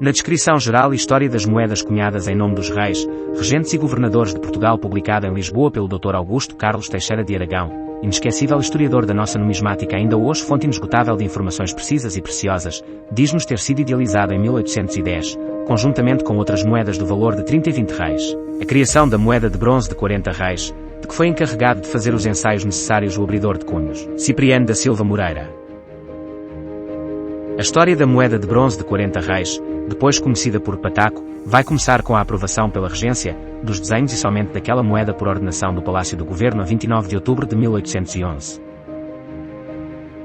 Na descrição geral e história das moedas cunhadas em nome dos reis, regentes e governadores de Portugal, publicada em Lisboa pelo Dr. Augusto Carlos Teixeira de Aragão, inesquecível historiador da nossa numismática, ainda hoje fonte inesgotável de informações precisas e preciosas, diz-nos ter sido idealizado em 1810, conjuntamente com outras moedas do valor de 30 e 20 reis. A criação da moeda de bronze de 40 reis, de que foi encarregado de fazer os ensaios necessários o abridor de cunhos, Cipriano da Silva Moreira. A história da moeda de bronze de 40 reis, depois conhecida por Pataco, vai começar com a aprovação pela Regência dos desenhos e somente daquela moeda por ordenação do Palácio do Governo a 29 de outubro de 1811.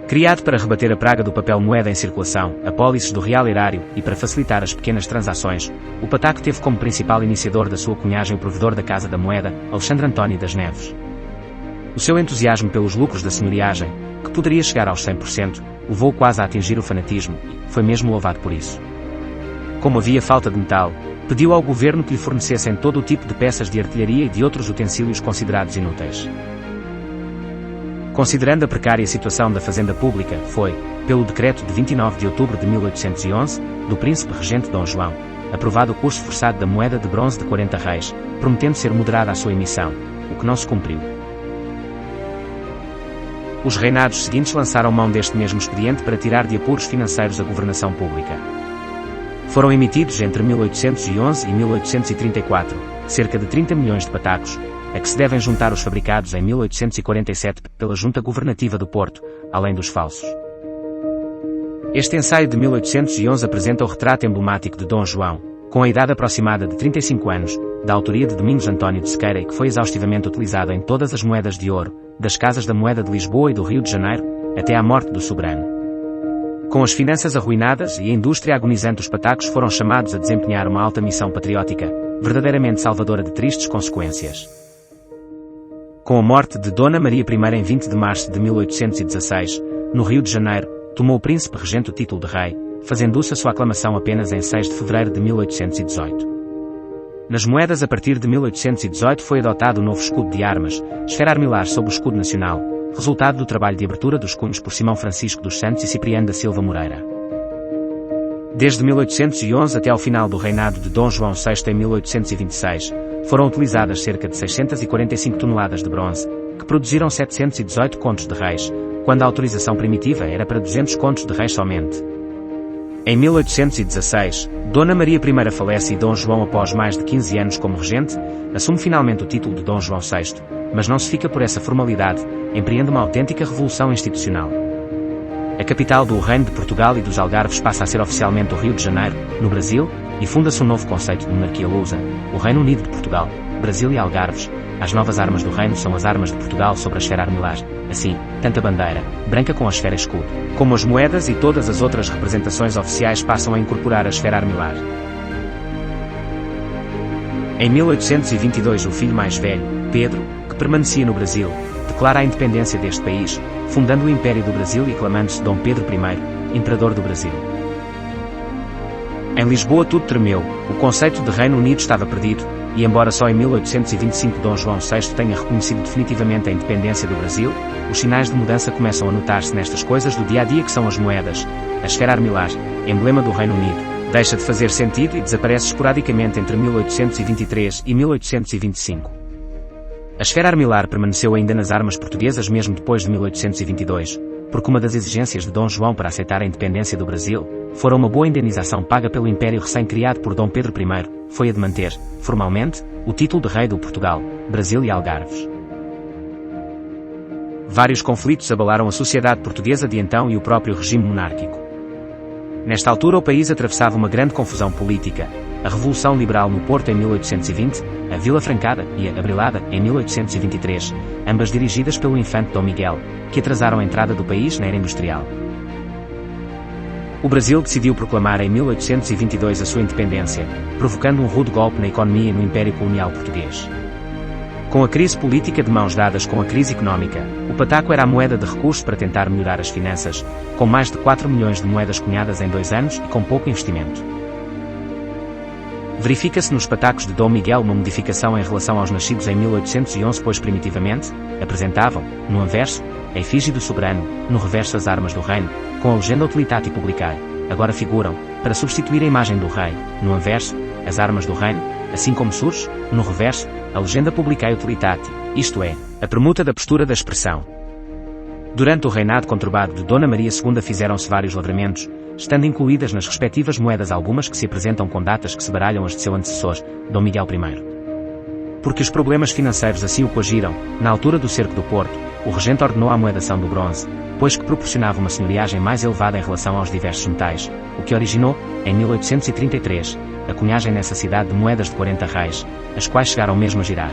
Criado para rebater a praga do papel moeda em circulação, apólices do real erário e para facilitar as pequenas transações, o Pataco teve como principal iniciador da sua cunhagem o provedor da Casa da Moeda, Alexandre António das Neves. O seu entusiasmo pelos lucros da senhoriagem, que poderia chegar aos 100%, levou quase a atingir o fanatismo, e foi mesmo louvado por isso. Como havia falta de metal, pediu ao governo que lhe fornecessem todo o tipo de peças de artilharia e de outros utensílios considerados inúteis. Considerando a precária situação da fazenda pública, foi, pelo decreto de 29 de outubro de 1811, do príncipe regente Dom João, aprovado o curso forçado da moeda de bronze de 40 reis, prometendo ser moderada a sua emissão, o que não se cumpriu. Os reinados seguintes lançaram mão deste mesmo expediente para tirar de apuros financeiros a governação pública. Foram emitidos entre 1811 e 1834, cerca de 30 milhões de patacos, a que se devem juntar os fabricados em 1847 pela Junta Governativa do Porto, além dos falsos. Este ensaio de 1811 apresenta o retrato emblemático de Dom João, com a idade aproximada de 35 anos, da autoria de Domingos António de Sequeira e que foi exaustivamente utilizado em todas as moedas de ouro, das Casas da Moeda de Lisboa e do Rio de Janeiro, até à morte do soberano. Com as finanças arruinadas e a indústria agonizante, os patacos foram chamados a desempenhar uma alta missão patriótica, verdadeiramente salvadora de tristes consequências. Com a morte de Dona Maria I em 20 de março de 1816, no Rio de Janeiro, tomou o príncipe regente o título de rei, fazendo-se a sua aclamação apenas em 6 de fevereiro de 1818. Nas moedas a partir de 1818 foi adotado o novo escudo de armas, esfera armilar sob o escudo nacional, resultado do trabalho de abertura dos cunhos por Simão Francisco dos Santos e Cipriano da Silva Moreira. Desde 1811 até ao final do reinado de Dom João VI em 1826, foram utilizadas cerca de 645 toneladas de bronze, que produziram 718 contos de reis, quando a autorização primitiva era para 200 contos de reis somente. Em 1816, Dona Maria I falece e Dom João, após mais de 15 anos como regente, assume finalmente o título de Dom João VI, mas não se fica por essa formalidade, empreende uma autêntica revolução institucional. A capital do Reino de Portugal e dos Algarves passa a ser oficialmente o Rio de Janeiro, no Brasil, e funda-se um novo conceito de monarquia lusa, o Reino Unido de Portugal, Brasil e Algarves. As novas armas do reino são as armas de Portugal sobre a esfera armilar, assim, tanto a bandeira, branca com a esfera escudo, como as moedas e todas as outras representações oficiais passam a incorporar a esfera armilar. Em 1822 o filho mais velho, Pedro, que permanecia no Brasil, declara a independência deste país, fundando o Império do Brasil e clamando-se Dom Pedro I, Imperador do Brasil. Em Lisboa tudo tremeu, o conceito de Reino Unido estava perdido, e embora só em 1825 Dom João VI tenha reconhecido definitivamente a independência do Brasil, os sinais de mudança começam a notar-se nestas coisas do dia-a-dia que são as moedas. A esfera armilar, emblema do Reino Unido, deixa de fazer sentido e desaparece esporadicamente entre 1823 e 1825. A esfera armilar permaneceu ainda nas armas portuguesas mesmo depois de 1822, porque uma das exigências de Dom João para aceitar a independência do Brasil fora uma boa indenização paga pelo Império recém-criado por Dom Pedro I, foi a de manter, formalmente, o título de rei do Portugal, Brasil e Algarves. Vários conflitos abalaram a sociedade portuguesa de então e o próprio regime monárquico. Nesta altura o país atravessava uma grande confusão política, a Revolução Liberal no Porto em 1820, a Vila Francada e a Abrilada em 1823, ambas dirigidas pelo infante Dom Miguel, que atrasaram a entrada do país na era industrial. O Brasil decidiu proclamar em 1822 a sua independência, provocando um rude golpe na economia e no Império Colonial Português. Com a crise política de mãos dadas com a crise económica, o pataco era a moeda de recurso para tentar melhorar as finanças, com mais de 4 milhões de moedas cunhadas em 2 anos e com pouco investimento. Verifica-se nos patacos de Dom Miguel uma modificação em relação aos nascidos em 1811, pois primitivamente apresentavam, no anverso, a efígie do soberano, no reverso as armas do reino, com a legenda Utilitati Publicae, agora figuram, para substituir a imagem do rei, no anverso, as armas do reino, assim como surge, no reverso, a legenda Publicae Utilitatis, isto é, a permuta da postura da expressão. Durante o reinado conturbado de Dona Maria II fizeram-se vários lavramentos, estando incluídas nas respectivas moedas algumas que se apresentam com datas que se baralham as de seu antecessor, Dom Miguel I. Porque os problemas financeiros assim o coagiram, na altura do cerco do Porto, o regente ordenou a amoedação do bronze, pois que proporcionava uma senhoriagem mais elevada em relação aos diversos metais, o que originou, em 1833, a cunhagem nessa cidade de moedas de 40 reis, as quais chegaram mesmo a girar.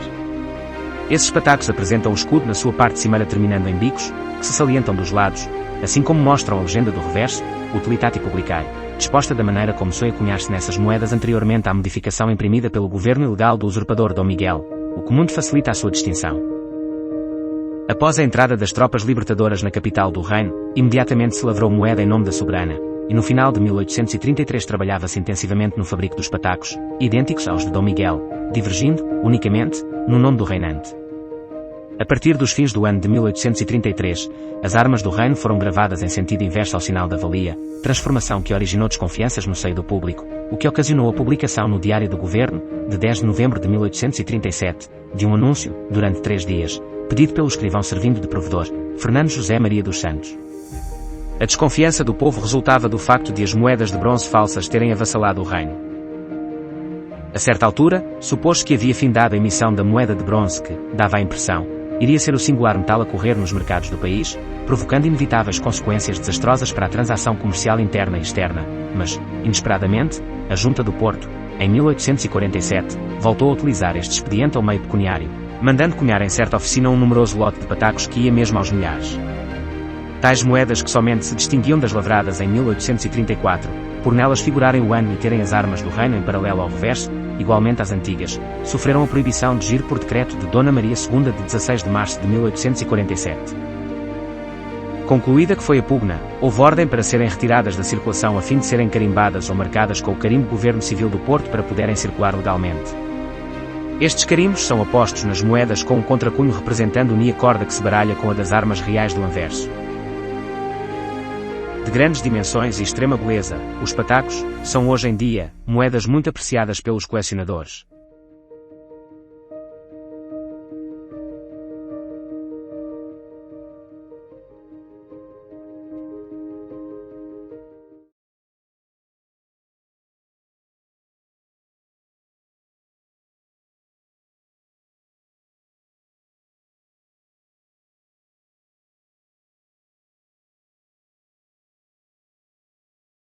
Esses patacos apresentam o escudo na sua parte cimeira terminando em bicos, que se salientam dos lados, assim como mostram a legenda do reverso, Utilitatis Publicae, disposta da maneira como foi a cunhar-se nessas moedas anteriormente à modificação imprimida pelo governo ilegal do usurpador Dom Miguel, o que muito facilita a sua distinção. Após a entrada das tropas libertadoras na capital do reino, imediatamente se lavrou moeda em nome da soberana, e no final de 1833 trabalhava-se intensivamente no fabrico dos patacos, idênticos aos de Dom Miguel, divergindo, unicamente, no nome do reinante. A partir dos fins do ano de 1833, as armas do reino foram gravadas em sentido inverso ao sinal da valia, transformação que originou desconfianças no seio do público, o que ocasionou a publicação no Diário do Governo, de 10 de novembro de 1837, de um anúncio, durante 3 dias, pedido pelo escrivão servindo de provedor, Fernando José Maria dos Santos. A desconfiança do povo resultava do facto de as moedas de bronze falsas terem avassalado o reino. A certa altura, supôs-se que havia findado a emissão da moeda de bronze que, dava a impressão, iria ser o singular metal a correr nos mercados do país, provocando inevitáveis consequências desastrosas para a transação comercial interna e externa, mas, inesperadamente, a Junta do Porto, em 1847, voltou a utilizar este expediente ao meio pecuniário, mandando cunhar em certa oficina um numeroso lote de patacos que ia mesmo aos milhares. Tais moedas que somente se distinguiam das lavradas em 1834, por nelas figurarem o ano e terem as armas do reino em paralelo ao reverso, igualmente às antigas, sofreram a proibição de giro por decreto de Dona Maria II de 16 de março de 1847. Concluída que foi a pugna, houve ordem para serem retiradas da circulação a fim de serem carimbadas ou marcadas com o carimbo Governo Civil do Porto para poderem circular legalmente. Estes carimbos são apostos nas moedas com um contracunho representando unia corda que se baralha com a das armas reais do anverso. De grandes dimensões e extrema beleza, os patacos são hoje em dia moedas muito apreciadas pelos colecionadores.